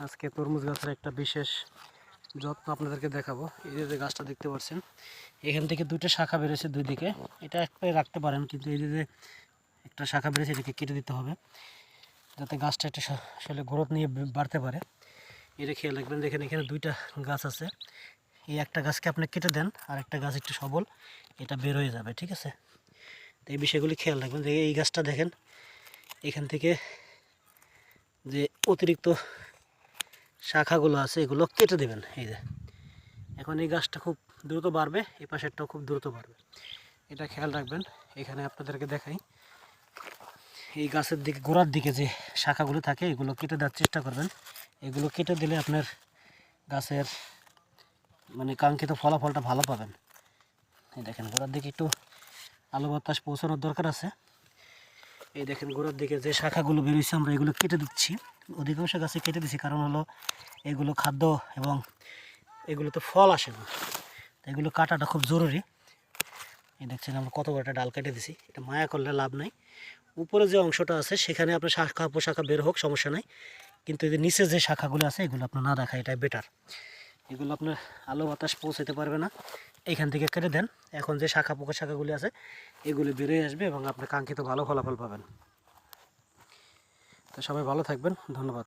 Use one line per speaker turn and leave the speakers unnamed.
আজকে তরমুজ গাছের একটা বিশেষ যত্ন আপনাদেরকে দেখাবো। এই যে গাছটা দেখতে পাচ্ছেন, এখান থেকে দুটো শাখা বেরোছে দুই দিকে। এটা একটাই রাখতে পারেন, কিন্তু এই যে একটা শাখা বেরোছে এটাকে কেটে দিতে হবে, যাতে গাছটা একটা আসলে গ্রোথ নিয়ে বাড়তে পারে। এটা খেয়াল রাখবেন। দেখেন এখানে দুইটা গাছ আছে, এই একটা গাছকে আপনি কেটে দেন, আর একটা গাছ একটু সবল, এটা বের হয়ে যাবে, ঠিক আছে? তো এই বিষয়গুলি খেয়াল রাখবেন। এই গাছটা দেখেন, এখান থেকে যে অতিরিক্ত শাখাগুলো আছে এগুলো কেটে দেবেন। এই যে এখন এই গাছটা খুব দ্রুত বাড়বে, এই পাশেরটাও খুব দ্রুত বাড়বে, এটা খেয়াল রাখবেন। এখানে আপনাদেরকে দেখাই, এই গাছের দিকে গোড়ার দিকে যে শাখাগুলো থাকে এগুলো কেটে দেওয়ার চেষ্টা করবেন। এগুলো কেটে দিলে আপনার গাছের মানে কাঙ্ক্ষিত ফলাফলটা ভালো পাবেন। এই দেখেন গোড়ার দিকে একটু আলো বাতাস পৌঁছানোর দরকার আছে। এই দেখেন গোড়ার দিকে যে শাখাগুলো বেরিয়েছে আমরা এগুলো কেটে দিচ্ছি। অধিকাংশ গাছে কেটে দিচ্ছি, কারণ হলো এগুলো খাদ্য এবং এগুলোতে ফল আসে না, এগুলো কাটাটা খুব জরুরি। এই দেখছেন আমরা কত বড় একটা ডাল কেটে দিছি, এটা মায়া করলে লাভ নাই। উপরে যে অংশটা আছে সেখানে আপনার শাখা পোশাখা বের হোক, সমস্যা নাই, কিন্তু এই যে নিচে যে শাখাগুলো আছে এগুলো আপনার না রাখা এটাই বেটার। এগুলো আপনার আলো বাতাস পৌঁছাতে পারবে না, এইখান থেকে কেটে দেন। এখন যে শাখা শাখাগুলি আছে এগুলি বেরিয়ে আসবে এবং আপনি কাঙ্ক্ষিত ভালো ফলাফল পাবেন। তো সবাই ভালো থাকবেন, ধন্যবাদ।